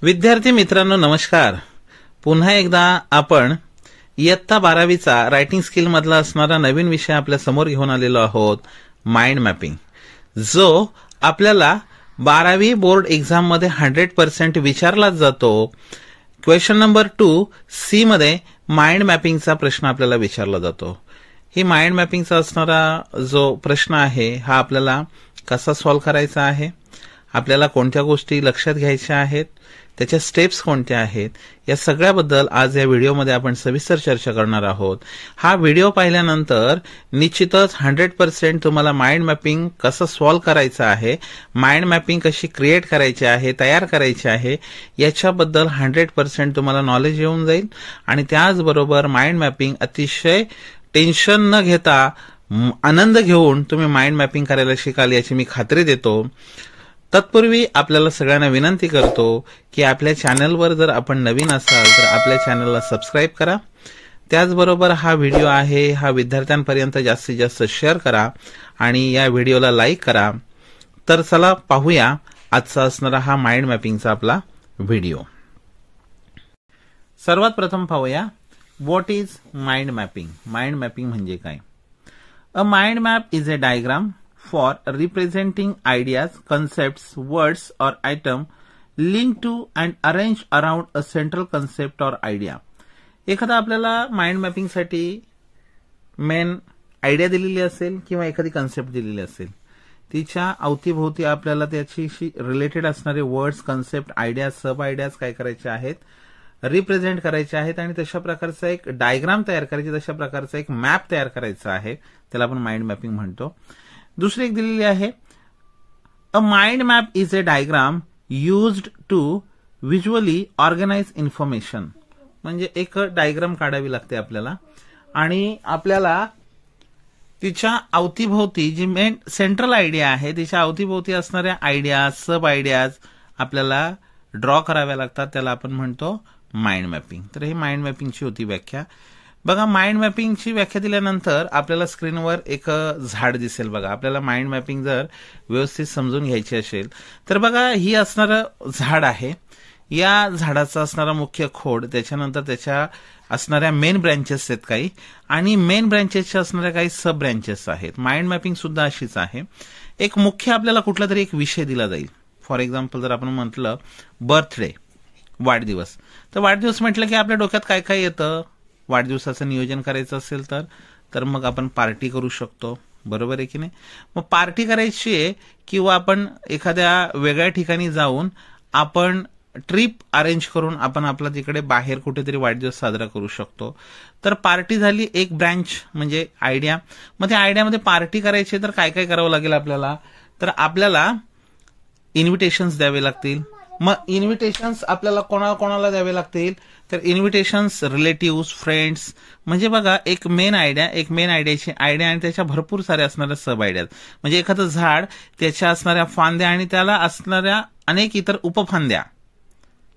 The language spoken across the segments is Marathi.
विद्यार्थी मित्रांनो नमस्कार. पुन्हा एकदा आपण इयत्ता 12वीचा रायटिंग स्किल मधला असणारा नवीन विषय आपल्या समोर घेऊन आलेलो आहोत, माइंड मॅपिंग, जो आपल्याला 12वी बोर्ड एक्झाम मध्ये 100% विचारला जातो. क्वेश्चन नंबर 2 सी मध्ये माइंड मॅपिंगचा प्रश्न आपल्याला विचारला जातो. ही माइंड मॅपिंगचा असणारा जो प्रश्न आहे हा आपल्याला कसा सॉल्व्ह करायचा आहे, आपल्याला कोणत्या गोष्टी लक्षात घ्यायच्या आहेत, त्याच्या स्टेप्स कोणत्या आहेत, या सगळ्याबद्दल आज या व्हिडिओमध्ये आपण सविस्तर चर्चा करणार आहोत. हा व्हिडिओ पाहिल्यानंतर निश्चितच 100% तुम्हाला माइंड मॅपिंग कसं सॉल्व्ह करायचं आहे, माइंड मॅपिंग कशी क्रिएट करायची आहे, तयार करायची आहे, याच्याबद्दल 100% तुम्हाला नॉलेज येऊन जाईल. आणि त्याचबरोबर माइंड मॅपिंग अतिशय टेन्शन न घेता आनंद घेऊन तुम्ही माइंड मॅपिंग करायला शिकाल याची मी खात्री देतो. तत्पूर्वी आपल्याला सगळ्यांना विनंती करतो की आपल्या चॅनलवर जर आपण नवीन असाल तर आपल्या चॅनलला सबस्क्राईब करा. त्याचबरोबर हा व्हिडिओ आहे हा विद्यार्थ्यांपर्यंत जास्तीत जास्त शेअर करा आणि या व्हिडिओला लाईक करा. तर चला पाहूया आजचा असणारा हा माइंड मॅपिंगचा आपला व्हिडिओ. सर्वात प्रथम पाहूया what is mind mapping. Mind mapping म्हणजे काय? अ mind map is a diagram for representing ideas, concepts, words or item linked to and arranged around a central concept or idea. एखादा आपल्याला माइंड मॅपिंग साठी मेन आयडिया दिलेली असेल किंवा एखादी कन्सेप्ट दिलेली असेल, तिच्या अवतीभोवती आपल्याला त्याच्याशी रिलेटेड असणारे वर्ड्स, कन्सेप्ट, आयडिया, सब आयडियाज काय करायचे आहेत, रिप्रेझेंट करायचे आहेत आणि तशा प्रकारचा एक डायग्राम तयार करायची, तशा प्रकारचा एक मॅप तयार करायचा आहे, त्याला आपण माइंड मॅपिंग म्हणतो. दुसरी एक दिलेली आहे, a mind map is a diagram used to visually organise information. म्हणजे एक डायग्राम काढावी लागते आपल्याला आणि आपल्याला तिच्या अवतीभोवती जी मेन सेंट्रल आयडिया आहे तिच्या अवतीभोवती असणाऱ्या आयडियाज, सब आयडियाज आपल्याला ड्रॉ कराव्या लागतात, त्याला आपण म्हणतो माइंड मॅपिंग. तर ही माइंड मॅपिंगची होती व्याख्या. बघा, माइंड मॅपिंगची व्याख्या दिल्यानंतर आपल्याला स्क्रीनवर एक झाड दिसेल. बघा, आपल्याला माइंड मॅपिंग जर व्यवस्थित समजून घ्यायची असेल तर बघा ही असणारं झाड आहे. या झाडाचा असणारा मुख्य खोड, त्याच्यानंतर त्याच्या असणाऱ्या मेन ब्रँचेस आहेत काही, आणि मेन ब्रँचेसच्या असणाऱ्या काही सब ब्रँचेस आहेत. माइंड मॅपिंग सुद्धा अशीच आहे. एक मुख्य आपल्याला कुठला तरी एक विषय दिला जाईल. फॉर एक्झाम्पल जर आपण म्हटलं बर्थडे, वाढदिवस, तर वाढदिवस म्हटलं की आपल्या डोक्यात काय काय येतं, वाढदिवसाचं नियोजन करायचं असेल तर मग आपण पार्टी करू शकतो, बरोबर आहे की नाही. मग पार्टी करायची आहे किंवा आपण एखाद्या वेगळ्या ठिकाणी जाऊन आपण ट्रिप अरेंज करून आपण आपला तिकडे बाहेर कुठेतरी वाढदिवस साजरा करू शकतो. तर पार्टी झाली एक ब्रँच म्हणजे आयडिया. मग त्या आयडियामध्ये पार्टी करायची तर काय काय करावं लागेल आपल्याला, तर आपल्याला इन्व्हिटेशन्स द्यावे लागतील. मग इन्व्हिटेशन्स आपल्याला कोणाला द्यावे लागतील, तर इन्व्हिटेशन्स रिलेटिव्ह, फ्रेंड्स. म्हणजे बघा, एक मेन आयडियाची आयडिया आणि त्याच्या भरपूर साऱ्या असणाऱ्या सब आयडिया. म्हणजे एखादं झाड, त्याच्या असणाऱ्या फांद्या आणि त्याला असणाऱ्या अनेक इतर उपफांद्या,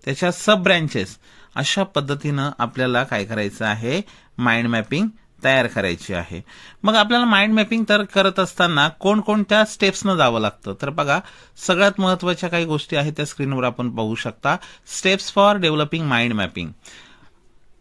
त्याच्या सब ब्रँचेस, अशा पद्धतीनं आपल्याला काय करायचं आहे, माइंड मॅपिंग तयार करायची आहे. मग आपल्याला माइंड मॅपिंग तर करत असताना कोणकोणत्या स्टेप्सनं जावं लागतं, तर बघा सगळ्यात महत्वाच्या काही गोष्टी आहेत त्या स्क्रीनवर आपण पाहू शकता. Steps for developing mind mapping.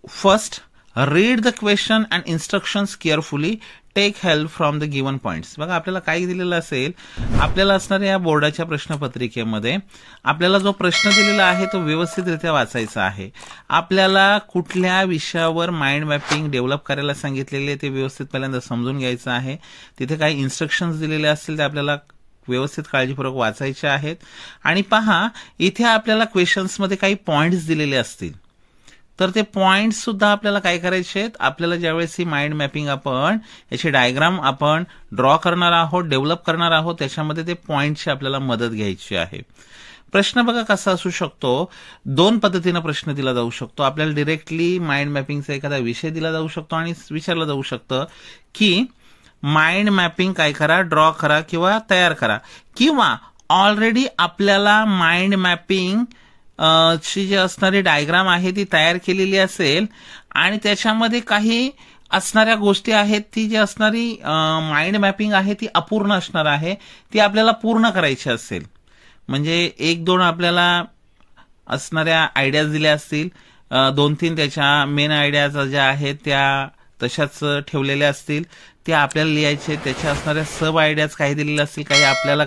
First, read the question and instructions carefully, take help from the given points. बघा, आपल्याला काय दिलेलं असेल, आपल्याला असणाऱ्या या बोर्डाच्या प्रश्नपत्रिकेमध्ये आपल्याला जो प्रश्न दिलेला आहे तो व्यवस्थितरित्या वाचायचा आहे. आपल्याला कुठल्या विषयावर माइंड मॅपिंग डेव्हलप करायला सांगितलेले ते व्यवस्थित पहिल्यांदा समजून घ्यायचं आहे. तिथे काही इन्स्ट्रक्शन्स दिलेले असतील ते आपल्याला व्यवस्थित काळजीपूर्वक वाचायचे आहेत. आणि पहा, इथे आपल्याला क्वेश्चन्समध्ये काही पॉइंट्स दिलेले असतील तर ते पॉइंट सुद्धा आपल्याला काय करायचे आहेत, आपल्याला ज्यावेळेस ही माइंड मॅपिंग आपण याची डायग्राम आपण ड्रॉ करणार आहोत, डेव्हलप करणार आहोत, त्याच्यामध्ये ते पॉइंटची आपल्याला मदत घ्यायची आहे. प्रश्न बघा कसा असू शकतो, दोन पद्धतीनं प्रश्न दिला जाऊ शकतो. आपल्याला डिरेक्टली माइंड मॅपिंगचा एखादा विषय दिला जाऊ शकतो आणि विचारलं जाऊ शकतं की माइंड मॅपिंग काय करा, ड्रॉ करा किंवा तयार करा, किंवा ऑलरेडी आपल्याला माइंड मॅपिंग ची जी असणारी डायग्राम आहे ती तयार केलेली असेल आणि त्याच्यामध्ये काही असणाऱ्या गोष्टी आहेत, ती जी असणारी माइंड मॅपिंग आहे ती अपूर्ण असणार आहे, ती आपल्याला पूर्ण करायची असेल. म्हणजे एक दोन आपल्याला असणाऱ्या आयडियाज दिल्या असतील, 2-3 त्याच्या मेन आयडियाज ज्या आहेत त्या तशाच ठेवलेल्या असतील, त्या आपल्याला लिहायचे. त्याच्या असणाऱ्या सब आयडियाज काही दिलेल्या असतील, काही आपल्याला,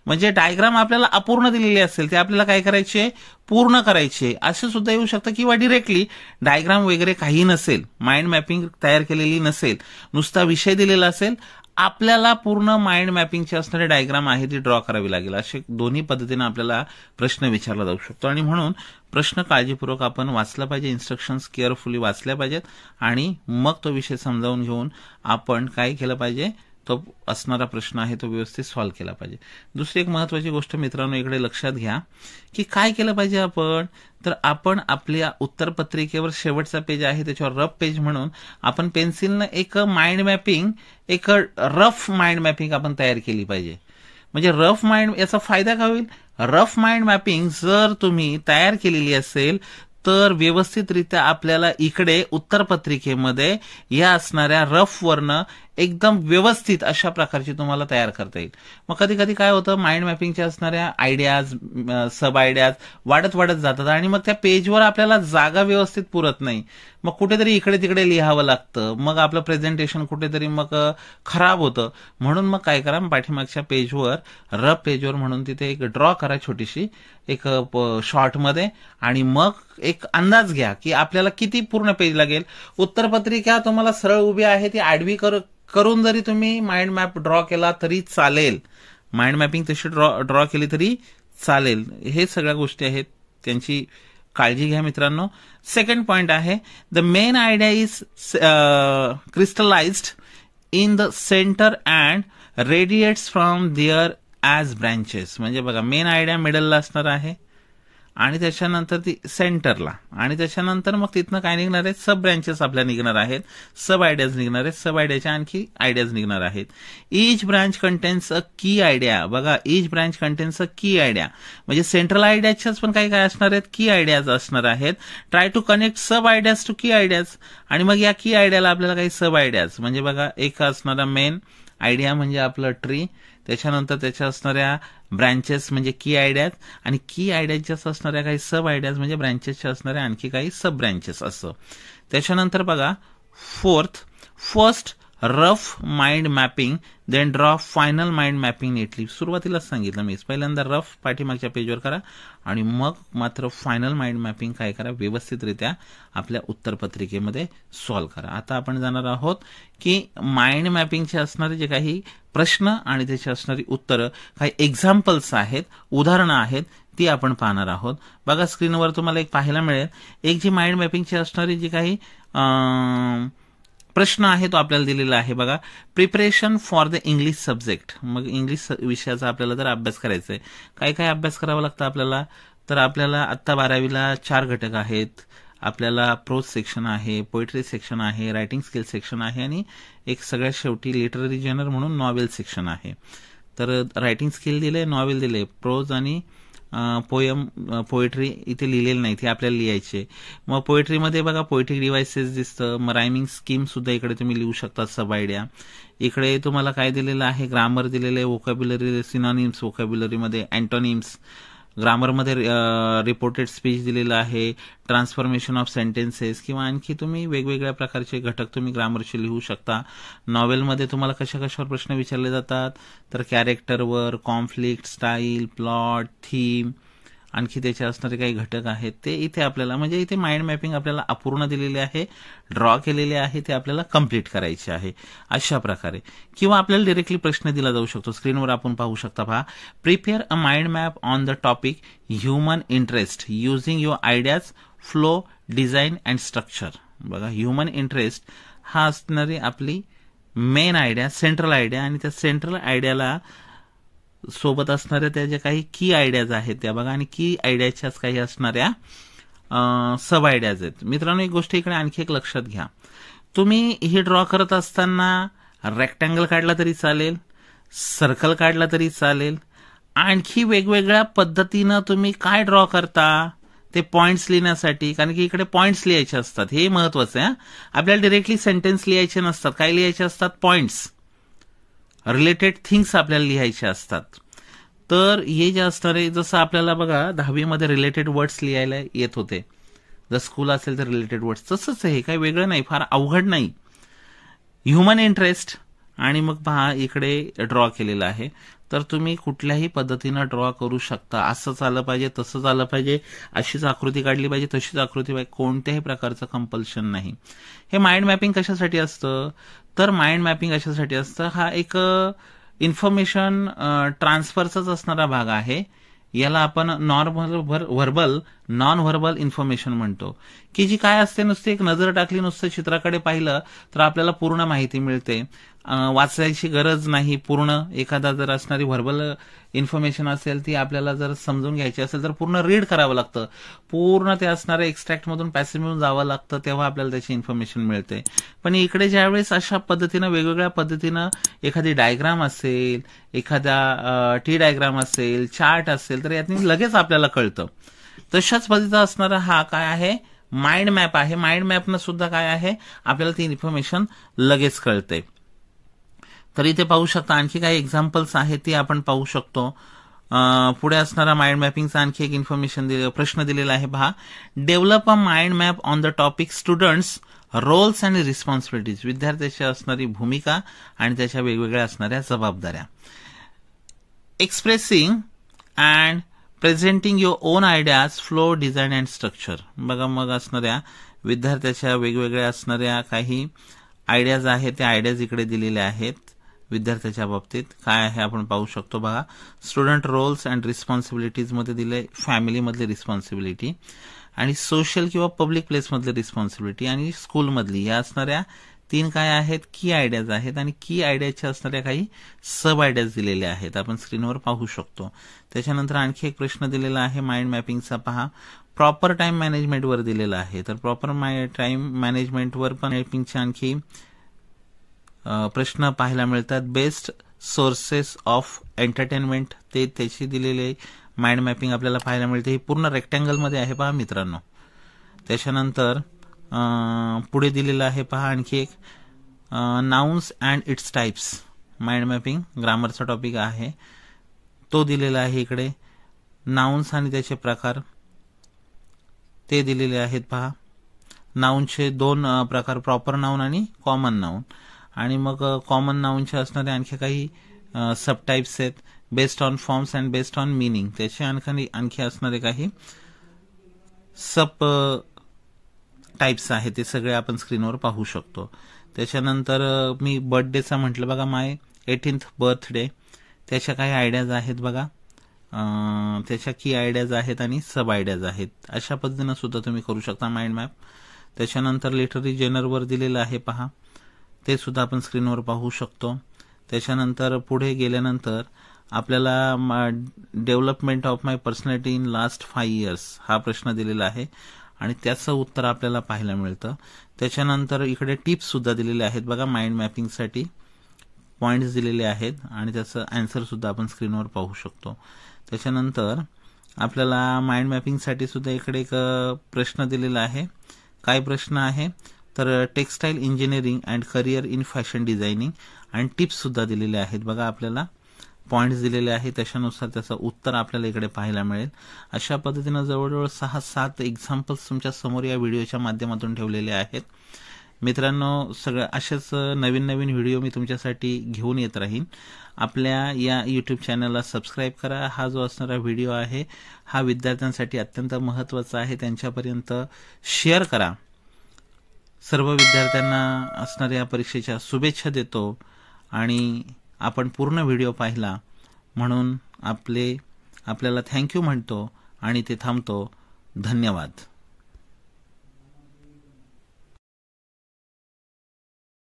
म्हणजे डायग्राम आपल्याला अपूर्ण दिलेली असेल ते आपल्याला काय करायचे, पूर्ण करायचे. असं सुद्धा येऊ शकतं किंवा डिरेक्टली डायग्राम वगैरे काही नसेल, माइंड मॅपिंग तयार केलेली नसेल, नुसता विषय दिलेला असेल, आपल्याला पूर्ण माइंड मॅपिंगचे असणारे डायग्राम आहे ती ड्रॉ करावी लागेल. असे दोन्ही पद्धतीने आपल्याला प्रश्न विचारला जाऊ शकतो. आणि म्हणून प्रश्न काळजीपूर्वक आपण वाचला पाहिजे, इन्स्ट्रक्शन्स केअरफुली वाचल्या पाहिजेत आणि मग तो विषय समजावून घेऊन आपण काय केलं पाहिजे, तो असणारा प्रश्न आहे तो व्यवस्थित सॉल्व्ह केला पाहिजे. दुसरी एक महत्वाची गोष्ट मित्रांनो इकडे लक्षात घ्या की काय केलं पाहिजे आपण, तर आपण आपल्या उत्तरपत्रिकेवर शेवटचा पेज आहे त्याच्यावर रफ पेज म्हणून आपण पेन्सिलनं एक माइंड मॅपिंग, एक रफ माइंड मॅपिंग आपण तयार केली पाहिजे. म्हणजे रफ माइंड, याचा फायदा काय होईल, रफ माइंड मॅपिंग जर तुम्ही तयार केलेली असेल तर व्यवस्थितरित्या आपल्याला इकडे उत्तरपत्रिकेमध्ये या असणाऱ्या रफ वरनं एकदम व्यवस्थित अशा प्रकारची तुम्हाला तयार करता येईल. मग कधी कधी काय होतं, माइंड मॅपिंगच्या असणाऱ्या आयडियाज, सब आयडियाज वाढत जातात आणि मग त्या पेजवर आपल्याला जागा व्यवस्थित पुरत नाही. मग कुठेतरी इकडे तिकडे लिहावं लागतं, मग आपलं प्रेझेंटेशन कुठेतरी मग खराब होतं. म्हणून मग काय करा, पाठीमागच्या पेजवर, रफ पेजवर म्हणून तिथे एक ड्रॉ करा छोटीशी एक शॉर्टमध्ये, आणि मग एक अंदाज घ्या की आपल्याला किती पूर्ण पेज लागेल. उत्तरपत्रिका तुम्हाला सरळ उभी आहे ती आडवी करून जरी तुम्ही माइंड मॅप ड्रॉ केला तरी चालेल, माइंड मॅपिंग तशी ड्रॉ केली तरी चालेल. हे सगळ्या गोष्टी आहेत, त्यांची काळजी घ्या मित्रांनो. सेकंड पॉइंट आहे, the main idea is crystallised in the centre and radiates from there as branches. म्हणजे बघा, मेन आयडिया मिडलला असणार आहे आणि त्याच्यानंतर ती सेंटरला, आणि त्याच्यानंतर मग तिथनं काय निघणार आहेत, सब ब्रँचेस आपल्या निघणार आहेत, सब आयडियाज निघणार आहेत, सब आयडियाच्या आणखी आयडियाज निघणार आहेत. ईच ब्रांच कंटेन्स अ की आयडिया. बघा, ईच ब्रांच कंटेन्स अ की आयडिया म्हणजे सेंट्रल आयडियाच्याच पण काही काय असणार आहेत, की आयडियाज असणार आहेत. Try to connect sub ideas to key ideas, आणि मग या की आयडियाला आपल्याला काही सब आयडियाज, म्हणजे बघा एक असणारा मेन आयडिया म्हणजे आपलं ट्री, त्याच्यानंतर त्याच्या असणाऱ्या ब्रँचेस म्हणजे की आयडियाज, आणि की आयडियाच्या असणाऱ्या काही सब आयडियाज म्हणजे ब्रँचेसच्या असणाऱ्या आणखी काही सब ब्रँचेस असं. त्याच्यानंतर बघा, first rough mind mapping, then draw final mind mapping neatly. सुरुवातीलाच सांगितलं मी, पहिल्यांदा रफ पाठीमागच्या पेजवर करा आणि मग मात्र फायनल माइंड मॅपिंग काय करा, व्यवस्थितरित्या आपल्या उत्तरपत्रिकेमध्ये सॉल्व्ह करा. आता आपण जाणार आहोत की माइंड मॅपिंगचे असणारे जे काही प्रश्न आणि त्याची असणारी उत्तरं, काही एक्झाम्पल्स आहेत, उदाहरणं आहेत, ती आपण पाहणार आहोत. बघा, स्क्रीनवर तुम्हाला एक पाहायला मिळेल, एक जी माइंड मॅपिंगची असणारी जी काही प्रश्न आहे तो आपल्याला दिलेला आहे. बघा, preparation for the English subject. मग इंग्लिश विषयाचा आपल्याला जर अभ्यास करायचा आहे, काय काय अभ्यास करावा लागतं आपल्याला, तर आपल्याला आत्ता 12वीला 4 घटक आहेत. आपल्याला प्रोज सेक्शन आहे, पोएट्री सेक्शन आहे, रायटिंग स्किल सेक्शन आहे, आणि एक सगळ्यात शेवटी लिटररी जनर म्हणून नॉवेल सेक्शन आहे. तर रायटिंग स्किल दिले, नॉवेल दिले, प्रोज आणि पोएट्री इथे लिहिलेलं नाही, ते आपल्याला लिहायचे. मग पोएट्रीमध्ये बघा, पोएट्रिक डिव्हायसेस दिसतं, मग रायमिंग स्कीम सुद्धा इकडे तुम्ही लिहू शकता, सब आयडिया. इकडे तुम्हाला काय दिलेलं आहे, ग्रामर दिलेलं आहे, वोकॅब्युलरी, सिनॉनिम्स, वोकॅब्युलरीमध्ये अँटोनिम्स, ग्रामरमध्ये रिपोर्टेड स्पीच दिलेलं आहे, ट्रान्सफॉर्मेशन ऑफ सेंटेन्सेस, किंवा आणखी तुम्ही वेगवेगळ्या प्रकारचे घटक तुम्ही ग्रामरचे लिहू शकता. नॉवेलमध्ये तुम्हाला कशावर प्रश्न विचारले जातात, तर कॅरेक्टरवर, कॉन्फ्लिक्ट, स्टाईल, प्लॉट, थीम, आणखी त्याचे असणारे काही घटक आहेत ते इथे आपल्याला, म्हणजे इथे माइंड मॅपिंग आपल्याला अपूर्ण दिलेले आहे, ड्रॉ केलेले आहे, ते आपल्याला कम्प्लीट करायचे आहे अशा प्रकारे. किंवा आपल्याला डायरेक्टली प्रश्न दिला जाऊ शकतो, स्क्रीनवर आपण पाहू शकता. पहा, prepare a mind map on the topic human interest using your ideas, flow, design and structure. बघा, ह्युमन इंटरेस्ट हा असणारी आपली मेन आयडिया, सेंट्रल आयडिया, आणि त्या सेंट्रल आयडियाला सोबत असणाऱ्या त्या ज्या काही की आयडियाज आहेत त्या बघा, आणि की आयडियाच्याच काही असणाऱ्या सब आयडियाज आहेत. मित्रांनो, एक गोष्ट इकडे आणखी एक लक्षात घ्या, तुम्ही हे ड्रॉ करत असताना रेक्टँगल काढला तरी चालेल, सर्कल काढला तरी चालेल, आणखी वेगवेगळ्या पद्धतीनं तुम्ही काय ड्रॉ करता ते पॉइंट्स लिहिण्यासाठी, कारण की इकडे पॉइंट्स लिहायचे असतात, हे महत्वाचं आहे. आपल्याला डायरेक्टली सेंटेन्स लिहायचे नसतात, काय लिहायचे असतात, पॉइंट्स, रिलेटेड थिंग्स आपल्याला लिहायचे असतात. तर हे जे असणार आहे, जसं आपल्याला बघा 10वी मध्ये रिलेटेड वर्ड्स लिहायला येत होते, जर स्कूल असेल तर रिलेटेड वर्ड्स, तसंच आहे, काही वेगळं नाही, फार अवघड नाही. ह्युमन इंटरेस्ट आणि मग पहा इकडे ड्रॉ केलेलं आहे. तर तुम्ही कुठल्याही पद्धतीनं ड्रॉ करू शकता. असंच आलं पाहिजे, तसंच आलं पाहिजे, अशीच आकृती काढली पाहिजे, तशीच आकृती पाहिजे, कोणत्याही प्रकारचं कंपल्शन नाही. हे माइंड मॅपिंग कशासाठी असतं, तर माइंड मॅपिंग अशासाठी असतं, हा एक इन्फॉर्मेशन ट्रान्सफरचाच असणारा भाग आहे. याला आपण नॉन व्हर्बल इन्फॉर्मेशन म्हणतो, की जी काय असते, नुसती एक नजर टाकली, नुसतं चित्राकडे पाहिलं तर आपल्याला पूर्ण माहिती मिळते, वाचायची गरज नाही. पूर्ण एखादा जर असणारी व्हर्बल इन्फॉर्मेशन असेल ती आपल्याला जर समजून घ्यायची असेल तर पूर्ण रीड करावं लागतं, पूर्ण ते असणाऱ्या एक्स्ट्रॅक्टमधून पॅसेजमधून जावं लागतं, तेव्हा आपल्याला त्याची इन्फॉर्मेशन मिळते. पण इकडे ज्यावेळेस अशा पद्धतीनं वेगवेगळ्या पद्धतीनं एखादी डायग्राम असेल, एखादा टी डायग्राम असेल, चार्ट असेल, तर यातून लगेच आपल्याला कळतं. तशाच पद्धतीचा असणारा हा काय आहे, माइंड मॅप आहे. माइंड मॅपनं सुद्धा काय आहे, आपल्याला ती इन्फॉर्मेशन लगेच कळते. तर इथे पाहू शकता आणखी काही एक्झाम्पल्स आहेत ती आपण पाहू शकतो. पुढे असणारा माइंड मॅपिंगचा आणखी एक प्रश्न दिलेला आहे पहा. Develop a mind map on the topic students roles and responsibilities. विद्यार्थ्याची असणारी भूमिका आणि त्याच्या वेगवेगळ्या असणाऱ्या जबाबदाऱ्या. Expressing and presenting your own ideas, flow, design and structure. बघा मग असणाऱ्या विद्यार्थ्याच्या वेगवेगळ्या असणाऱ्या काही आयडियाज आहेत, त्या आयडियाज इकडे दिलेल्या आहेत. विद्यार्थ्याच्या बाबतीत काय आहे आपण पाहू शकतो बघा. स्टुडंट रोल्स अँड रिस्पॉन्सिबिलिटीज मध्ये दिले, फॅमिलीमधली रिस्पॉन्सिबिलिटी आणि सोशल किंवा पब्लिक प्लेसमधली रिस्पॉन्सिबिलिटी आणि स्कूलमधली, या असणाऱ्या 3 काय आहेत, की आयडियाज आहेत. आणि की आयडियाच्या असणाऱ्या काही सब आयडियाज दिलेल्या आहेत, आपण स्क्रीनवर पाहू शकतो. त्याच्यानंतर आणखी एक प्रश्न दिलेला आहे माइंड मॅपिंगचा पहा. प्रॉपर टाइम मॅनेजमेंटवर दिलेला आहे. तर प्रॉपर टाइम मॅनेजमेंटवर पण मॅपिंगचे आणखी प्रश्न पाहायला मिळतात. बेस्ट सोर्सेस ऑफ एंटरटेनमेंट, ते त्याची दिलेले माइंड मॅपिंग आपल्याला पाहायला मिळते. ही पूर्ण रेक्टँगलमध्ये आहे पहा मित्रांनो. त्याच्यानंतर पुढे दिलेलं आहे पहा आणखी एक nouns and its types. Mind mapping ग्रामरचा टॉपिक आहे, तो दिलेला आहे इकडे. नाउन्स आणि त्याचे प्रकार ते दिलेले आहेत पहा. नाउनचे 2 प्रकार, प्रॉपर नाउन आणि कॉमन नाउन. आणि मग कॉमन नाउनचे असणारे आणखी काही सब टाइप्स आहेत. Based on forms and based on meaning, त्याचे आणखी असणारे काही सब टाइप्स आहेत, ते सगळे आपण स्क्रीनवर पाहू शकतो. त्याच्यानंतर मी बर्थडेचा म्हटलं बघा, माय 18th बर्थडे, त्याच्या काही आयडियाज आहेत बघा. त्याच्या की आयडियाज आहेत आणि सब आयडियाज आहेत. अशा पद्धतीनं सुद्धा तुम्ही करू शकता माइंड मॅप. त्याच्यानंतर लिटररी जेनरवर दिलेलं आहे पहा, ते सुद्धा आपण स्क्रीनवर पाहू शकतो. त्याच्यानंतर पुढे गेल्यानंतर आपल्याला development of my personality in last 5 years हा प्रश्न दिलेला आहे आणि त्याचं उत्तर आपल्याला पाहायला मिळतं. त्याच्यानंतर इकडे टिप्स सुद्धा दिलेले आहेत बघा. माइंड मॅपिंगसाठी पॉइंट्स दिलेले आहेत आणि त्याचं आन्सर सुद्धा आपण स्क्रीनवर पाहू शकतो. त्याच्यानंतर आपल्याला माइंड मॅपिंगसाठी सुद्धा इकडे एक प्रश्न दिलेला आहे. काय प्रश्न आहे, तर textile engineering and career in fashion designing आणि टिप्स सुद्धा दिलेले आहेत बघा. आपल्याला पॉइंट्स दिलेले आहेत, त्याच्यानुसार त्याचं उत्तर आपल्याला इकडे पाहायला मिळेल. अशा पद्धतीनं जवळजवळ 6-7 एक्झाम्पल्स तुमच्या समोर या व्हिडिओच्या माध्यमातून ठेवलेले आहेत. मित्रांनो, सगळं असेच नवीन नवीन व्हिडिओ मी तुमच्यासाठी घेऊन येत राहीन. आपल्या या यूट्यूब चॅनलला सबस्क्राईब करा. हा जो असणारा व्हिडिओ आहे हा विद्यार्थ्यांसाठी अत्यंत महत्त्वाचा आहे, त्यांच्यापर्यंत शेअर करा. सर्व विद्यार्थ्यांना असणाऱ्या परीक्षेच्या शुभेच्छा देतो आणि आपण पूर्ण व्हिडिओ पाहिला म्हणून आपल्याला थँक्यू म्हणतो आणि ते थांबतो. धन्यवाद.